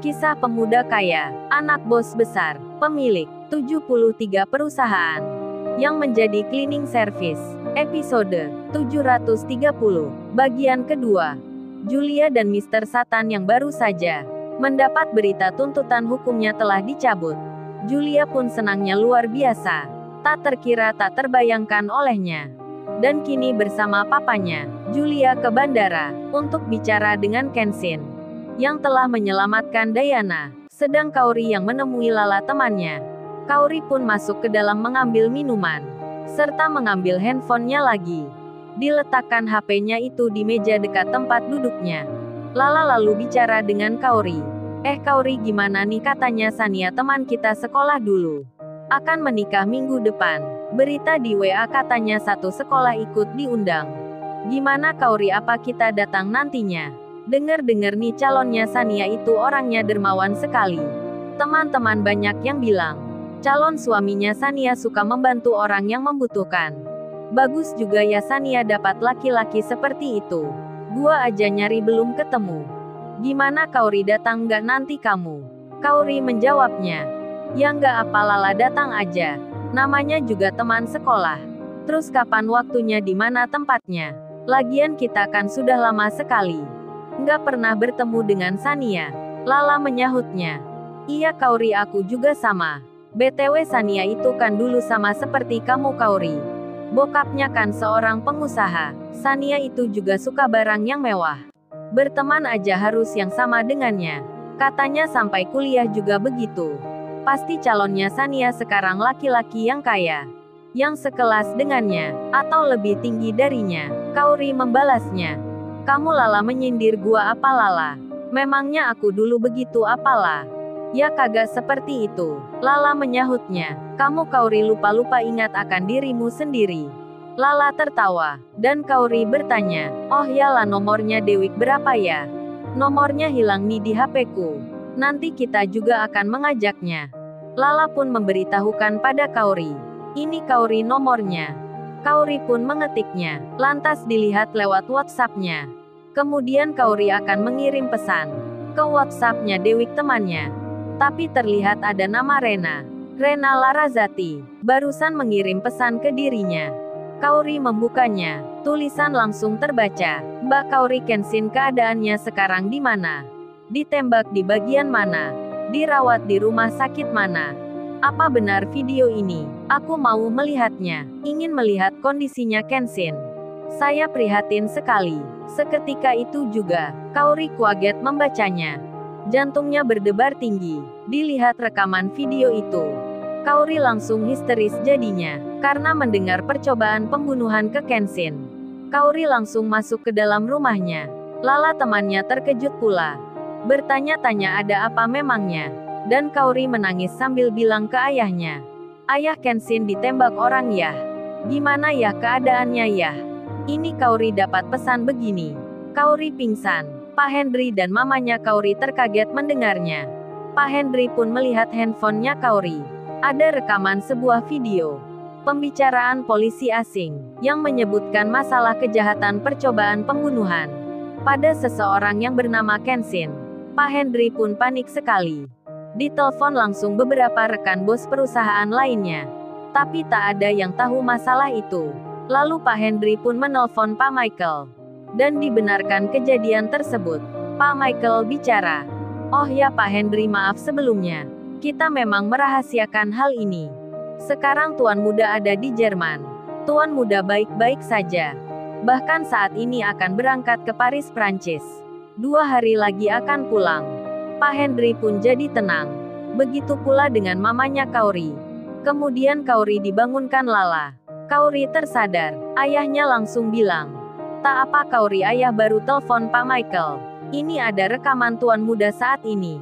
Kisah pemuda kaya, anak bos besar, pemilik 73 perusahaan, yang menjadi cleaning service. Episode 730, bagian kedua. Julia dan Mr. Satan yang baru saja mendapat berita tuntutan hukumnya telah dicabut. Julia pun senangnya luar biasa. Tak terkira tak terbayangkan olehnya. Dan kini bersama papanya, Julia ke bandara untuk bicara dengan Kenshin yang telah menyelamatkan Diana, sedang Kaori yang menemui Lala temannya. Kaori pun masuk ke dalam mengambil minuman, serta mengambil handphonenya lagi. Diletakkan HP-nya itu di meja dekat tempat duduknya. Lala lalu bicara dengan Kaori. Kaori gimana nih, katanya Sania teman kita sekolah dulu akan menikah minggu depan. Berita di WA katanya satu sekolah ikut diundang. Gimana Kaori, apa kita datang nantinya? Dengar-dengar nih calonnya Sania itu orangnya dermawan sekali. Teman-teman banyak yang bilang, calon suaminya Sania suka membantu orang yang membutuhkan. Bagus juga ya Sania dapat laki-laki seperti itu. Gua aja nyari belum ketemu. Gimana Kaori, datang nggak nanti kamu? Kaori menjawabnya, ya nggak apa, Lala datang aja. Namanya juga teman sekolah. Terus kapan waktunya, di mana tempatnya? Lagian kita kan sudah lama sekali nggak pernah bertemu dengan Sania. Lala menyahutnya. Iya Kaori, aku juga sama. BTW Sania itu kan dulu sama seperti kamu Kaori. Bokapnya kan seorang pengusaha. Sania itu juga suka barang yang mewah. Berteman aja harus yang sama dengannya. Katanya sampai kuliah juga begitu. Pasti calonnya Sania sekarang laki-laki yang kaya, yang sekelas dengannya, atau lebih tinggi darinya. Kaori membalasnya. Kamu Lala menyindir gua apa Lala? Memangnya aku dulu begitu apalah? Ya kagak seperti itu. Lala menyahutnya. Kamu Kaori lupa-lupa ingat akan dirimu sendiri. Lala tertawa. Dan Kaori bertanya, oh ya lah, nomornya Dewik berapa ya? Nomornya hilang nih di HP-ku. Nanti kita juga akan mengajaknya. Lala pun memberitahukan pada Kaori. Ini Kaori nomornya. Kaori pun mengetiknya, lantas dilihat lewat WhatsApp-nya. Kemudian Kaori akan mengirim pesan ke WhatsApp-nya Dewik temannya. Tapi terlihat ada nama Rena Larazati, barusan mengirim pesan ke dirinya. Kaori membukanya, tulisan langsung terbaca. Mbak Kaori, Kenshin keadaannya sekarang di mana? Ditembak di bagian mana? Dirawat di rumah sakit mana? Apa benar video ini? Aku mau melihatnya. Ingin melihat kondisinya Kenshin. Saya prihatin sekali. Seketika itu juga, Kaori kaget membacanya. Jantungnya berdebar tinggi. Dilihat rekaman video itu, Kaori langsung histeris jadinya, karena mendengar percobaan pembunuhan ke Kenshin. Kaori langsung masuk ke dalam rumahnya. Lala temannya terkejut pula. Bertanya-tanya ada apa memangnya. Dan Kaori menangis sambil bilang ke ayahnya, ayah, Kenshin ditembak orang ya. Gimana ya keadaannya ya? Ini Kaori dapat pesan begini. Kaori pingsan. Pak Henry dan mamanya Kaori terkaget mendengarnya. Pak Henry pun melihat handphonenya Kaori. Ada rekaman sebuah video pembicaraan polisi asing yang menyebutkan masalah kejahatan percobaan pembunuhan pada seseorang yang bernama Kenshin. Pak Henry pun panik sekali. Ditelepon langsung beberapa rekan bos perusahaan lainnya. Tapi tak ada yang tahu masalah itu. Lalu Pak Henry pun menelpon Pak Michael. Dan dibenarkan kejadian tersebut. Pak Michael bicara. Oh ya Pak Henry, maaf sebelumnya. Kita memang merahasiakan hal ini. Sekarang Tuan Muda ada di Jerman. Tuan Muda baik-baik saja. Bahkan saat ini akan berangkat ke Paris, Prancis. 2 hari lagi akan pulang. Pak Henry pun jadi tenang. Begitu pula dengan mamanya Kaori. Kemudian Kaori dibangunkan Lala. Kaori tersadar. Ayahnya langsung bilang, tak apa Kaori, ayah baru telepon Pak Michael. Ini ada rekaman Tuan Muda saat ini.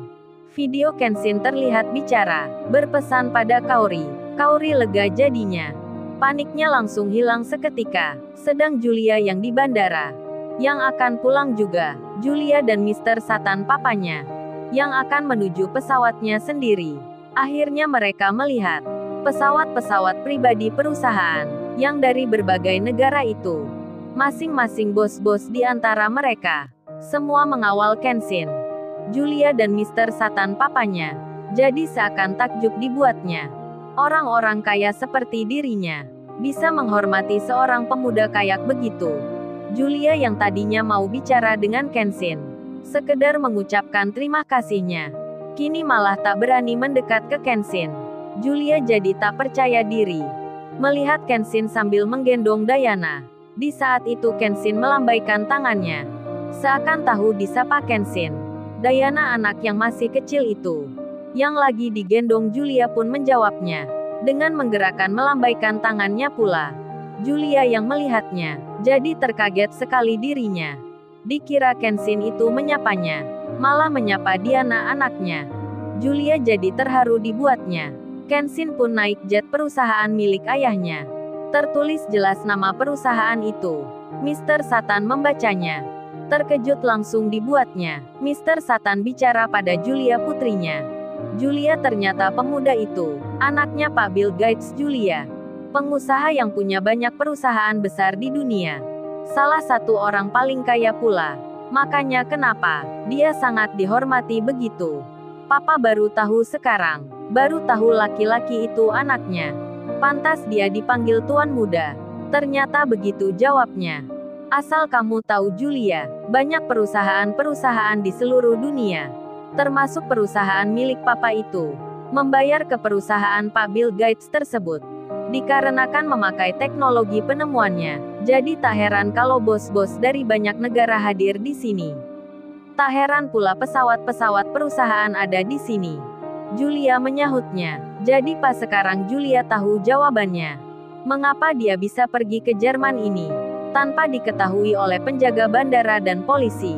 Video Kenshin terlihat bicara, berpesan pada Kaori. Kaori lega jadinya. Paniknya langsung hilang seketika. Sedang Julia yang di bandara, yang akan pulang juga. Julia dan Mr. Satan papanya, yang akan menuju pesawatnya sendiri. Akhirnya mereka melihat pesawat-pesawat pribadi perusahaan, yang dari berbagai negara itu. Masing-masing bos-bos di antara mereka, semua mengawal Kenshin. Julia dan Mr. Satan papanya. Jadi seakan takjub dibuatnya. Orang-orang kaya seperti dirinya bisa menghormati seorang pemuda kayak begitu. Julia yang tadinya mau bicara dengan Kenshin, sekedar mengucapkan terima kasihnya, kini malah tak berani mendekat ke Kenshin. Julia jadi tak percaya diri melihat Kenshin sambil menggendong Diana. Di saat itu Kenshin melambaikan tangannya, seakan tahu disapa Kenshin. Diana, anak yang masih kecil itu, yang lagi digendong Julia, pun menjawabnya dengan menggerakkan melambaikan tangannya pula. Julia yang melihatnya jadi terkaget sekali dirinya. Dikira Kenshin itu menyapanya, malah menyapa Diana, anaknya. Julia jadi terharu dibuatnya. Kenshin pun naik jet perusahaan milik ayahnya. Tertulis jelas nama perusahaan itu. Mr. Satan membacanya. Terkejut langsung dibuatnya. Mr. Satan bicara pada Julia, putrinya. Julia ternyata pemuda itu anaknya Pak Bill Gates. Julia, pengusaha yang punya banyak perusahaan besar di dunia. Salah satu orang paling kaya pula. Makanya kenapa dia sangat dihormati begitu. Papa baru tahu sekarang. Baru tahu laki-laki itu anaknya. Pantas dia dipanggil Tuan Muda. Ternyata begitu jawabnya. Asal kamu tahu Julia, banyak perusahaan-perusahaan di seluruh dunia, termasuk perusahaan milik papa itu, membayar ke perusahaan Pak Bill Gates tersebut. Dikarenakan memakai teknologi penemuannya, jadi tak heran kalau bos-bos dari banyak negara hadir di sini. Tak heran pula pesawat-pesawat perusahaan ada di sini. Julia menyahutnya. Jadi pas sekarang Julia tahu jawabannya. Mengapa dia bisa pergi ke Jerman ini tanpa diketahui oleh penjaga bandara dan polisi.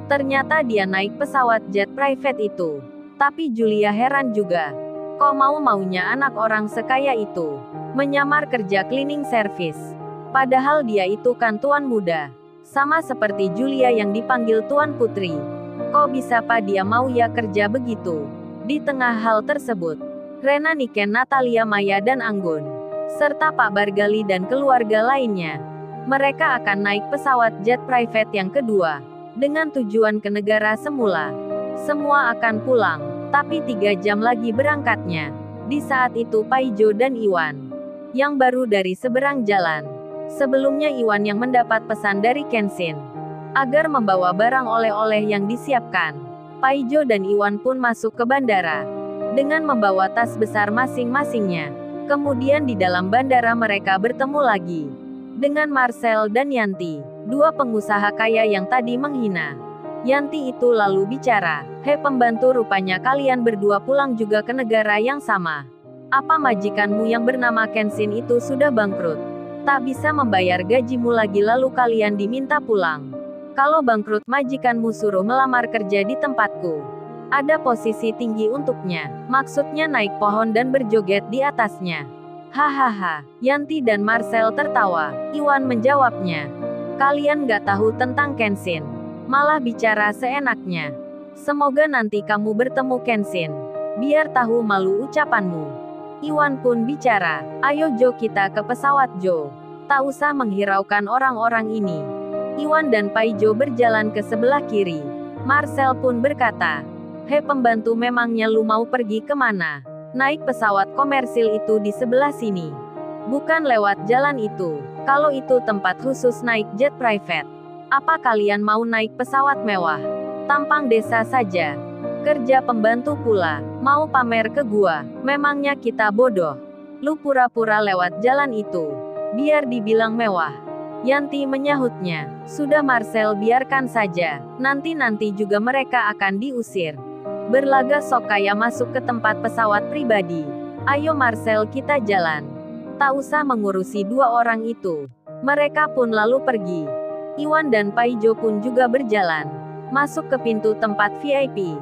Ternyata dia naik pesawat jet private itu. Tapi Julia heran juga. Kok mau-maunya anak orang sekaya itu menyamar kerja cleaning service? Padahal dia itu kan tuan muda. Sama seperti Julia yang dipanggil tuan putri. Kok bisa pak dia mau ya kerja begitu? Di tengah hal tersebut, Rena, Niken, Natalia, Maya dan Anggun, serta Pak Bargali dan keluarga lainnya, mereka akan naik pesawat jet private yang kedua, dengan tujuan ke negara semula. Semua akan pulang, tapi 3 jam lagi berangkatnya. Di saat itu Paijo dan Iwan, yang baru dari seberang jalan. Sebelumnya Iwan yang mendapat pesan dari Kenshin, agar membawa barang oleh-oleh yang disiapkan. Paijo dan Iwan pun masuk ke bandara, dengan membawa tas besar masing-masingnya. Kemudian di dalam bandara mereka bertemu lagi dengan Marcel dan Yanti, 2 pengusaha kaya yang tadi menghina. Yanti itu lalu bicara, "Hei pembantu, rupanya kalian berdua pulang juga ke negara yang sama. Apa majikanmu yang bernama Kenshin itu sudah bangkrut? Tak bisa membayar gajimu lagi lalu kalian diminta pulang. Kalau bangkrut majikanmu suruh melamar kerja di tempatku. Ada posisi tinggi untuknya, maksudnya naik pohon dan berjoget di atasnya." Hahaha, Yanti dan Marcel tertawa. Iwan menjawabnya, "Kalian gak tahu tentang Kenshin, malah bicara seenaknya. Semoga nanti kamu bertemu Kenshin, biar tahu malu ucapanmu." Iwan pun bicara, "Ayo Jo, kita ke pesawat Jo. Tak usah menghiraukan orang-orang ini." Iwan dan Paijo berjalan ke sebelah kiri. Marcel pun berkata, "Hei pembantu, memangnya lu mau pergi kemana? Naik pesawat komersil itu di sebelah sini. Bukan lewat jalan itu. Kalau itu tempat khusus naik jet private. Apa kalian mau naik pesawat mewah? Tampang desa saja. Kerja pembantu pula, mau pamer ke gua. Memangnya kita bodoh? Lu pura-pura lewat jalan itu, biar dibilang mewah." Yanti menyahutnya, "Sudah Marcel, biarkan saja. Nanti juga mereka akan diusir. Berlaga sok kaya masuk ke tempat pesawat pribadi. Ayo Marcel, kita jalan. Tak usah mengurusi 2 orang itu." Mereka pun lalu pergi. Iwan dan Paijo pun juga berjalan masuk ke pintu tempat VIP.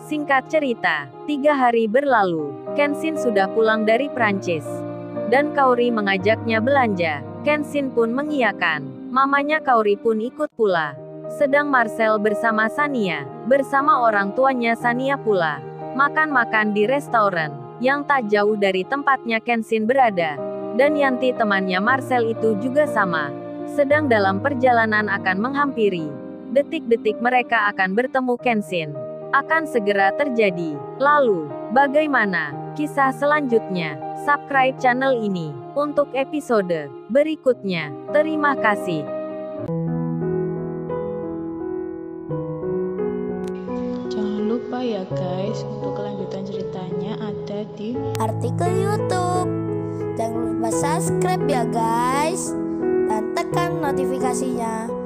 Singkat cerita, 3 hari berlalu, Kenshin sudah pulang dari Prancis. Dan Kaori mengajaknya belanja. Kenshin pun mengiyakan. Mamanya Kaori pun ikut pula. Sedang Marcel bersama Sania, bersama orang tuanya Sania pula, makan-makan di restoran yang tak jauh dari tempatnya Kenshin berada. Dan Yanti temannya Marcel itu juga sama. Sedang dalam perjalanan akan menghampiri detik-detik mereka akan bertemu Kenshin. akan segera terjadi. Lalu, bagaimana kisah selanjutnya? Subscribe channel ini untuk episode berikutnya. Terima kasih. Jangan lupa ya guys, untuk kelanjutan ceritanya ada di artikel YouTube. Jangan lupa subscribe ya guys, dan tekan notifikasinya.